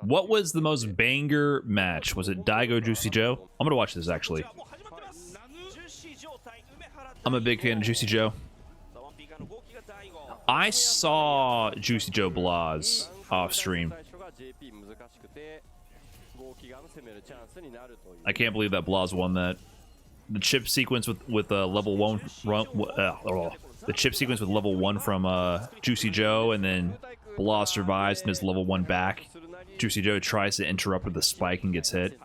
What was the most banger match? Was it Daigo JuicyJoe? I'm gonna watch this actually. I'm a big fan of JuicyJoe. I saw JuicyJoe Blaz off stream. I can't believe that Blaz won that. The chip sequence with level 1 the chip sequence with level 1 from JuicyJoe, and then Blaz survives and is level 1 back. JuicyJoe tries to interrupt with the spike and gets hit.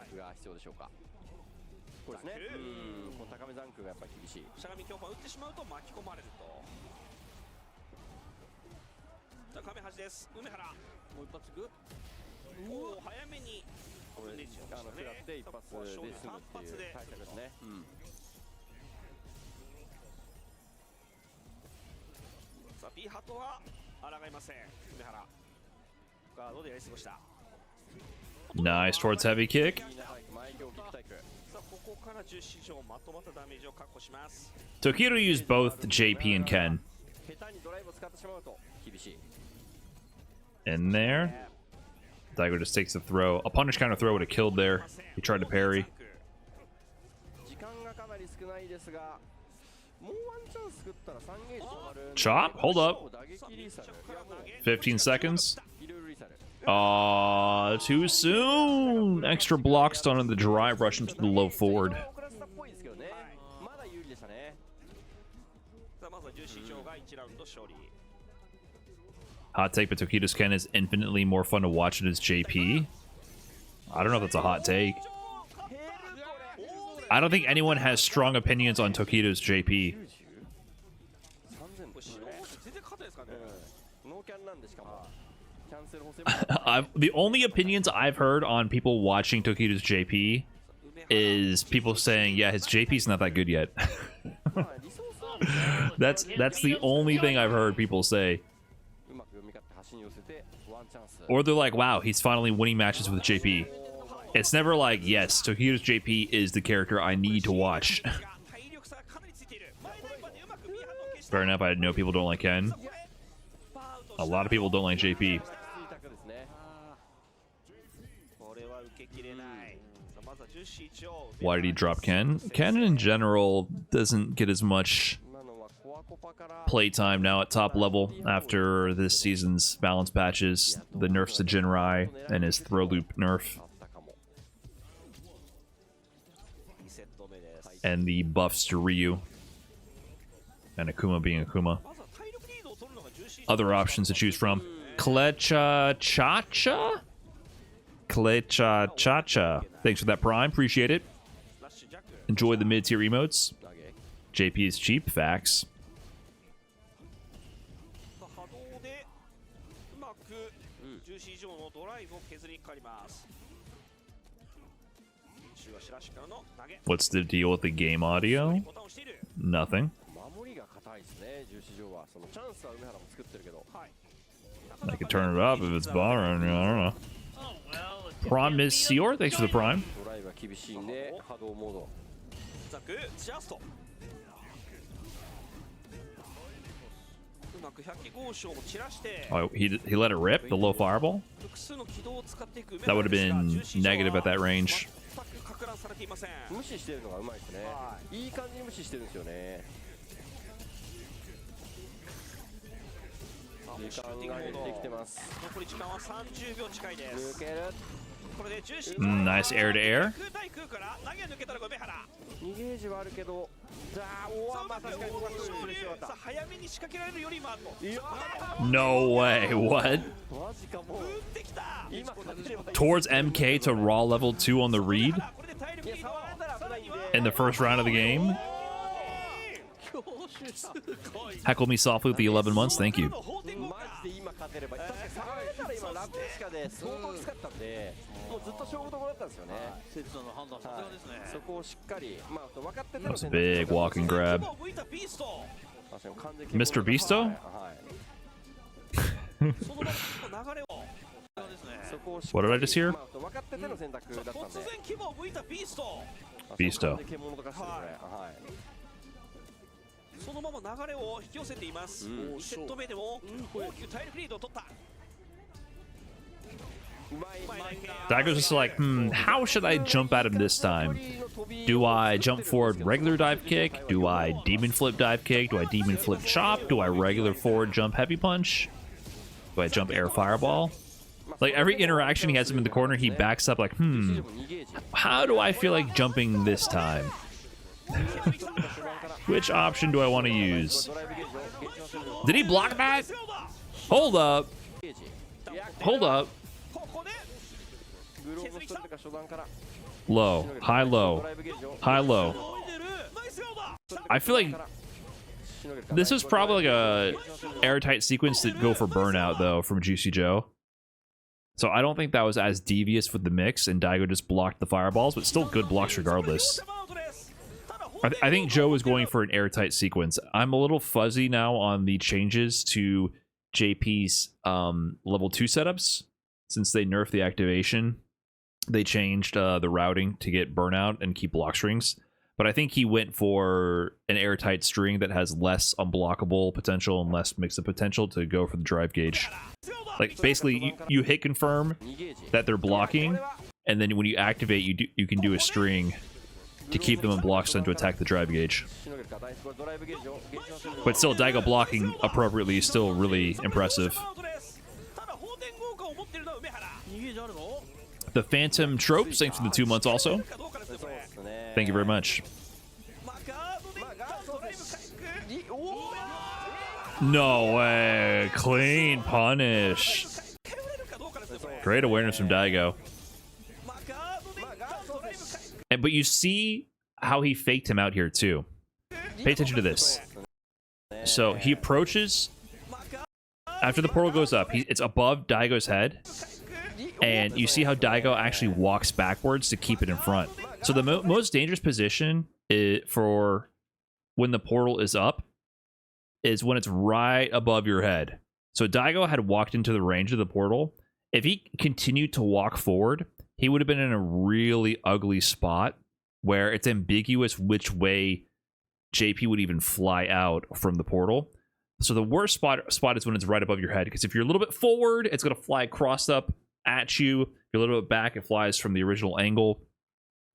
Nice towards heavy kick. Tokido used both JP and Ken. In there. Daigo just takes the throw. A punish counter throw would have killed there. He tried to parry. Chop? Hold up. 15 seconds. Too soon. Extra block stun on the drive rush into the low forward. Hot take, but Tokido's Ken is infinitely more fun to watch than his JP. I don't know if that's a hot take. I don't think anyone has strong opinions on Tokido's JP. The only opinions I've heard on people watching Tokido's JP is people saying, yeah, his JP's not that good yet. That's the only thing I've heard people say. Or they're like, wow, he's finally winning matches with JP. It's never like, yes, Tokido's JP is the character I need to watch. Fair enough, I know people don't like Ken. A lot of people don't like JP. Why did he drop Ken? Ken in general doesn't get as much playtime now at top level after this season's balance patches, the nerfs to Jinrai, and his throw loop nerf. And the buffs to Ryu. And Akuma being Akuma. Other options to choose from. Klecha Chacha? Klecha Chacha. Thanks for that prime, appreciate it. Enjoy the mid-tier emotes. JP is cheap, facts. What's the deal with the game audio? Nothing. I could turn it up if it's bothering me, I don't know. Prime Miss Seor, thanks for the prime. Oh, he let it rip, the low fireball? That would have been negative at that range. Nice air to air. No way, what? Towards MK to raw level 2 on the read in the first round of the game. Heckle me softly with the 11 months, thank you. That was a big walking grab. Mr. Beasto? What did I just hear? Beasto. Daigo's just like, how should I jump at him this time? Do I jump forward regular dive kick? Do I demon flip dive kick? Do I demon flip chop? Do I regular forward jump heavy punch? Do I jump air fireball? Like, every interaction he has him in the corner, he backs up like, how do I feel like jumping this time? Which option do I want to use? Did he block that? Hold up. Hold up. Low. High low. High low. I feel like this is probably like a airtight sequence that go for burnout, though, from JuicyJoe. So I don't think that was as devious with the mix, and Daigo just blocked the fireballs, but still good blocks regardless. I think Joe was going for an airtight sequence. I'm a little fuzzy now on the changes to JP's level 2 setups. Since they nerfed the activation, they changed the routing to get burnout and keep block strings. But I think he went for an airtight string that has less unblockable potential and less mix-up potential to go for the drive gauge. Like, basically, you hit confirm that they're blocking, and then when you activate, you can do a string to keep them in block stun to attack the drive gauge. But still, Daigo blocking appropriately is still really impressive. The Phantom Trope, thanks for the 2 months also. Thank you very much. No way. Clean punish. Great awareness from Daigo. But you see how he faked him out here too. Pay attention to this. So he approaches. After the portal goes up, it's above Daigo's head. And you see how Daigo actually walks backwards to keep it in front. So the most dangerous position for when the portal is up is when it's right above your head. So Daigo had walked into the range of the portal. If he continued to walk forward, he would have been in a really ugly spot where it's ambiguous which way JP would even fly out from the portal. So the worst spot is when it's right above your head, because if you're a little bit forward, it's going to fly crossed up at you. If you're a little bit back, it flies from the original angle.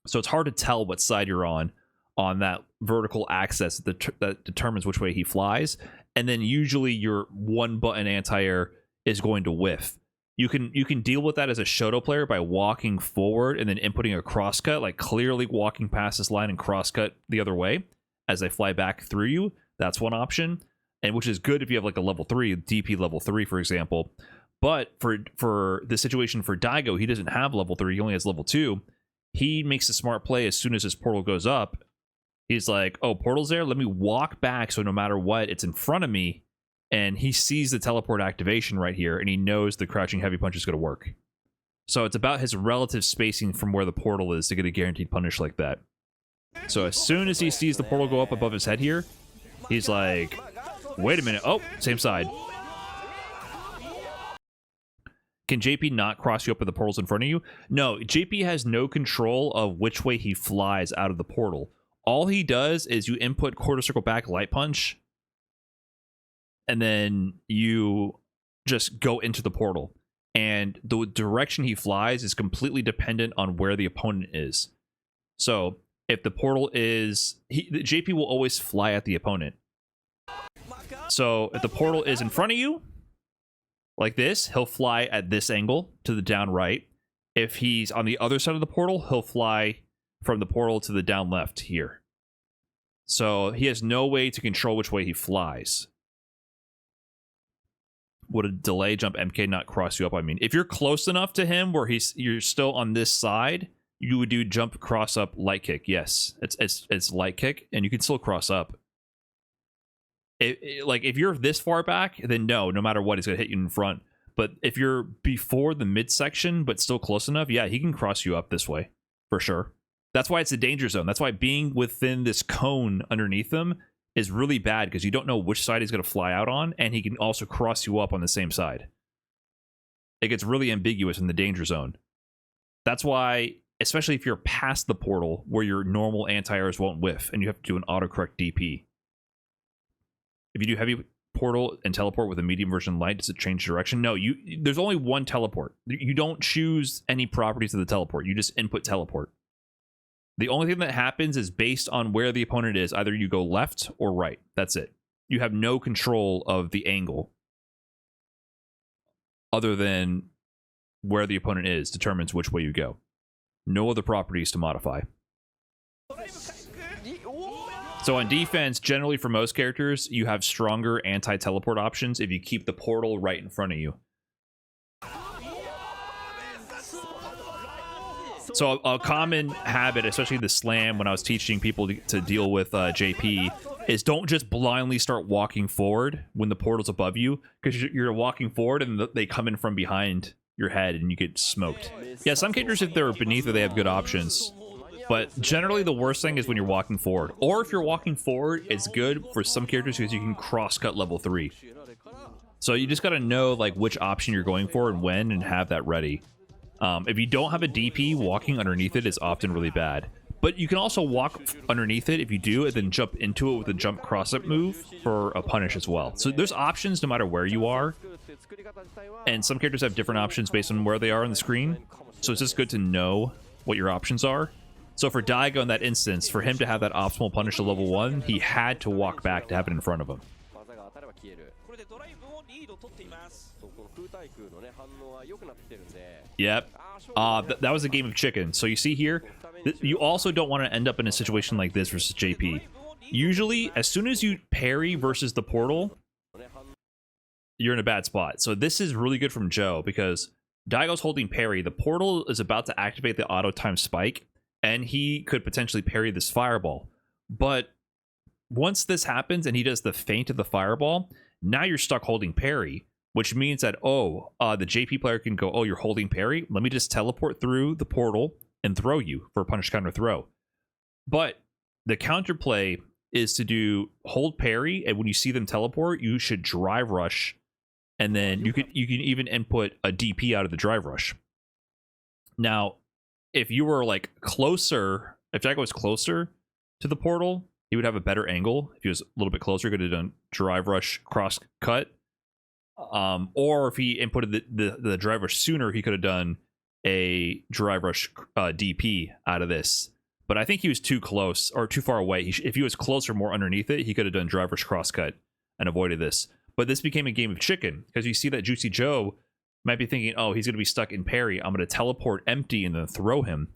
So it's hard to tell what side you're on that vertical axis that determines which way he flies. And then usually your one button anti-air is going to whiff. You can deal with that as a Shoto player by walking forward and then inputting a crosscut, like clearly walking past this line and crosscut the other way as they fly back through you. That's one option, and which is good if you have like a level 3, DP level 3, for example. But for the situation for Daigo, he doesn't have level 3, he only has level 2. He makes a smart play as soon as his portal goes up. He's like, oh, portal's there? Let me walk back so no matter what, it's in front of me. And he sees the teleport activation right here, and he knows the crouching heavy punch is going to work. So it's about his relative spacing from where the portal is to get a guaranteed punish like that. So as soon as he sees the portal go up above his head here, he's like, wait a minute. Oh, same side. Can JP not cross you up with the portals in front of you? No, JP has no control of which way he flies out of the portal. All he does is you input quarter circle back light punch, and then you just go into the portal. And the direction he flies is completely dependent on where the opponent is. So if the portal is... JP will always fly at the opponent. So if the portal is in front of you, like this, he'll fly at this angle to the down right. If he's on the other side of the portal, he'll fly from the portal to the down left here. So he has no way to control which way he flies. Would a delay jump MK not cross you up? I mean, if you're close enough to him where you're still on this side, you would do jump cross up light kick. Yes, it's light kick, and you can still cross up. Like if you're this far back, then no matter what, he's gonna hit you in front. But if you're before the midsection but still close enough, yeah, he can cross you up this way for sure. That's why it's a danger zone. That's why being within this cone underneath them is really bad, because you don't know which side he's going to fly out on, and he can also cross you up on the same side. It gets really ambiguous in the danger zone. That's why, especially if you're past the portal where your normal anti-airs won't whiff, and you have to do an autocorrect DP. If you do heavy portal and teleport with a medium version light? Does it change direction? No, there's only one teleport. You don't choose any properties of the teleport. You just input teleport. The only thing that happens is based on where the opponent is. Either you go left or right. That's it. You have no control of the angle other than where the opponent is determines which way you go. No other properties to modify. So on defense, generally for most characters, you have stronger anti-teleport options if you keep the portal right in front of you. So a common habit, especially the slam, when I was teaching people to deal with JP, is don't just blindly start walking forward when the portal's above you, because you're walking forward and they come in from behind your head and you get smoked. Yeah, some characters, if they're beneath it, they have good options. But generally the worst thing is when you're walking forward. Or if you're walking forward, it's good for some characters because you can cross-cut level 3. So you just got to know like which option you're going for and when, and have that ready. If you don't have a DP, walking underneath it is often really bad. But you can also walk underneath it if you do, and then jump into it with a jump cross-up move for a punish as well. So there's options no matter where you are. And some characters have different options based on where they are on the screen. So it's just good to know what your options are. So for Daigo in that instance, for him to have that optimal punish to level 1, he had to walk back to have it in front of him. Yep. That was a game of chicken. So you see here, you also don't want to end up in a situation like this versus JP. Usually, as soon as you parry versus the portal, you're in a bad spot. So this is really good from Joe, because Daigo's holding parry. The portal is about to activate the auto time spike, and he could potentially parry this fireball. But once this happens and he does the feint of the fireball, now you're stuck holding parry, which means that, the JP player can go, you're holding parry? Let me just teleport through the portal and throw you for a punish counter throw. But the counterplay is to do hold parry, and when you see them teleport, you should drive rush, and then you can even input a DP out of the drive rush. Now, if you were like closer, if Daigo was closer to the portal, he would have a better angle. If he was a little bit closer, he could have done drive rush cross cut. Or if he inputted the drive rush sooner, he could have done a drive rush DP out of this. But I think he was too close or too far away. If he was closer, more underneath it, he could have done drive rush cross cut and avoided this. But this became a game of chicken, because you see that JuicyJoe might be thinking, he's going to be stuck in parry. I'm going to teleport empty and then throw him.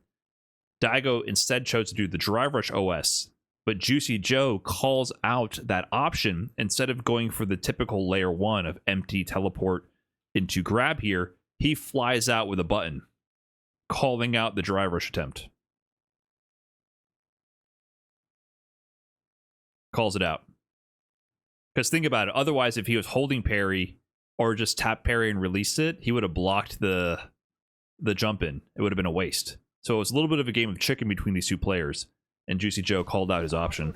Daigo instead chose to do the drive rush OS, but JuicyJoe calls out that option instead of going for the typical layer 1 of empty teleport into grab here. He flies out with a button, calling out the drive rush attempt. Calls it out. Because think about it. Otherwise, if he was holding parry or just tap parry and released it, he would have blocked the jump in. It would have been a waste. So it was a little bit of a game of chicken between these two players, and JuicyJoe called out his option.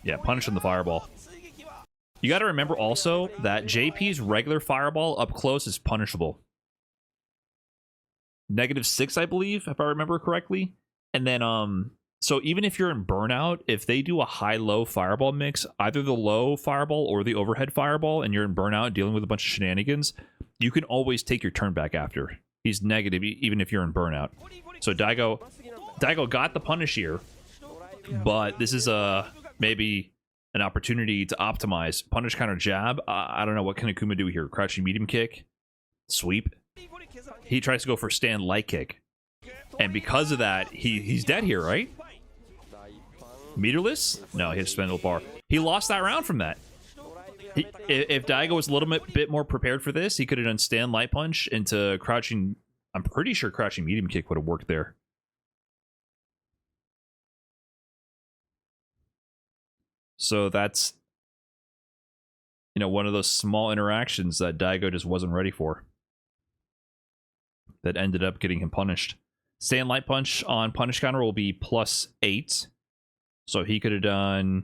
Yeah, punish on the fireball. You got to remember also that JP's regular fireball up close is punishable. -6, I believe, if I remember correctly. And then, so even if you're in burnout, if they do a high-low fireball mix, either the low fireball or the overhead fireball, and you're in burnout dealing with a bunch of shenanigans, you can always take your turn back after. He's negative even if you're in burnout. So Daigo got the punish here, but this is maybe an opportunity to optimize. Punish counter jab. I don't know, what can Akuma do here? Crouching medium kick, sweep. He tries to go for stand light kick, and because of that, he's dead here, right? Meterless? No, he had spindle bar. He lost that round from that. If Daigo was a little bit more prepared for this, he could have done stand light punch into crouching. I'm pretty sure crouching medium kick would have worked there. So that's, one of those small interactions that Daigo just wasn't ready for, that ended up getting him punished. Stand light punch on punish counter will be +8. So he could have done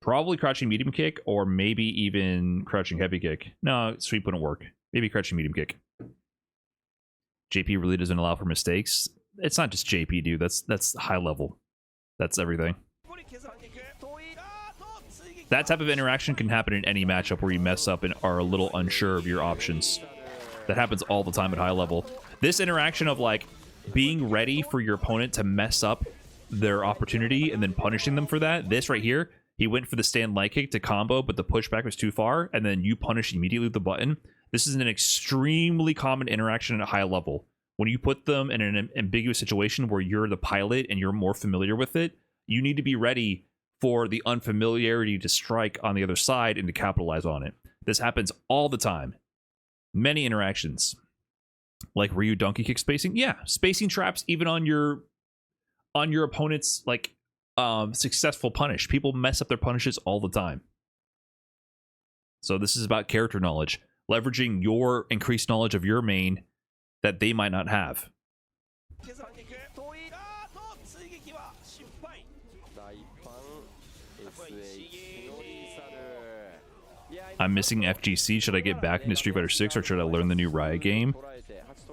probably crouching medium kick, or maybe even crouching heavy kick. No, sweep wouldn't work. Maybe crouching medium kick. JP really doesn't allow for mistakes. It's not just JP, dude. That's high level. That's everything. That type of interaction can happen in any matchup where you mess up and are a little unsure of your options. That happens all the time at high level. This interaction of like being ready for your opponent to mess up their opportunity and then punishing them for that. This right here, he went for the stand light kick to combo, but the pushback was too far, and then you punish immediately with the button. This is an extremely common interaction at a high level. When you put them in an ambiguous situation where you're the pilot and you're more familiar with it, you need to be ready for the unfamiliarity to strike on the other side and to capitalize on it. This happens all the time. Many interactions. Like Ryu donkey kick spacing. Yeah, spacing traps even on your opponent's like successful punish. People mess up their punishes all the time. So this is about character knowledge. Leveraging your increased knowledge of your main that they might not have. I'm missing FGC. Should I get back into Street Fighter 6 or should I learn the new Riot game?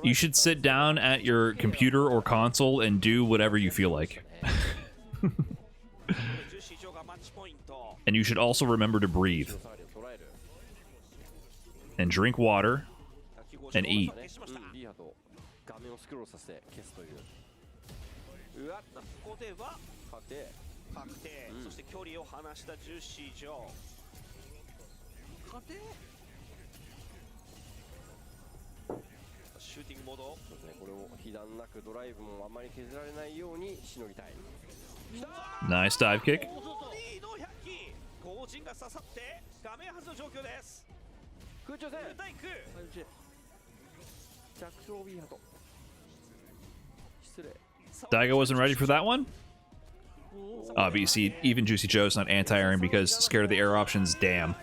You should sit down at your computer or console and do whatever you feel like. And you should also remember to breathe. And drink water. And eat. Nice dive kick. Daigo wasn't ready for that one? But you see, even JuicyJoe's not anti-airing because scared of the air options. Damn.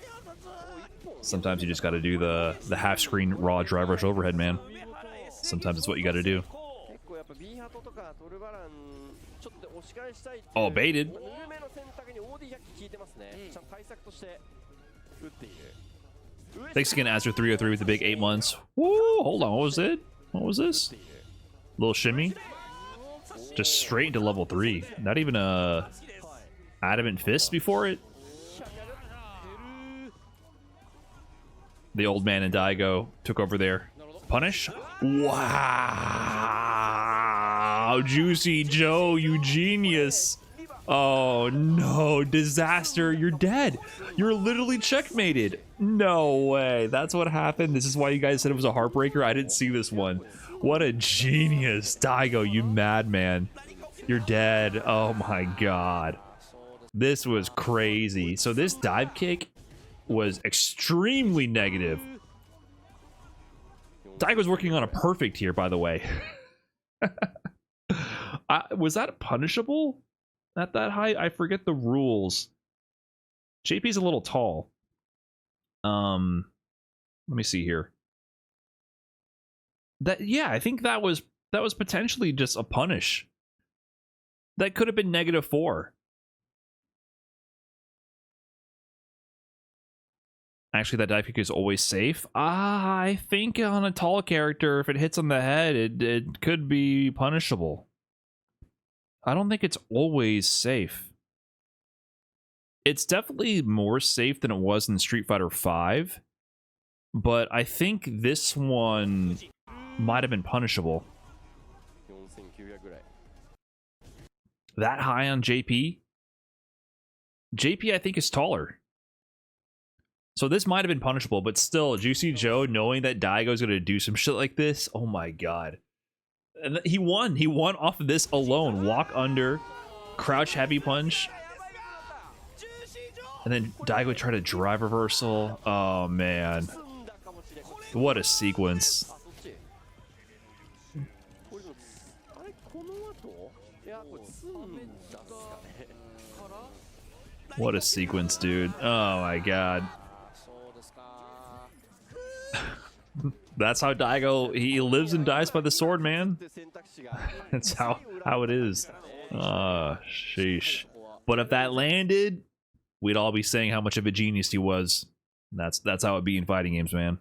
Sometimes you just got to do the half-screen raw drive rush overhead, man. Sometimes it's what you got to do. Oh, baited. Thanks again, Azure303 with the big 8 months. Woo! Hold on, what was it? What was this? Little shimmy? Just straight into level 3. Not even a adamant fist before it. The old man and Daigo took over there. Punish? Wow! JuicyJoe, you genius! Oh no, disaster! You're dead! You're literally checkmated! No way! That's what happened? This is why you guys said it was a heartbreaker? I didn't see this one. What a genius! Daigo, you madman. You're dead. Oh my god. This was crazy. So this dive kick was extremely negative. Daigo's working on a perfect here, by the way. Was that punishable at that height? I forget the rules. JP's a little tall. Let me see here. Yeah, I think that was potentially just a punish. That could have been -4. Actually, that dive kick is always safe. I think on a tall character, if it hits on the head, it could be punishable. I don't think it's always safe. It's definitely more safe than it was in Street Fighter V, but I think this one might have been punishable. That high on JP? JP, I think, is taller. So this might have been punishable, but still, JuicyJoe, knowing that Daigo's going to do some shit like this, oh my god. And he won. He won off of this alone. Walk under, crouch heavy punch. And then Daigo tried to drive reversal. Oh man. What a sequence. What a sequence, dude. Oh my god. That's how Daigo, he lives and dies by the sword, man. That's how it is. Sheesh. But if that landed, we'd all be saying how much of a genius he was. That's how it be in fighting games, man.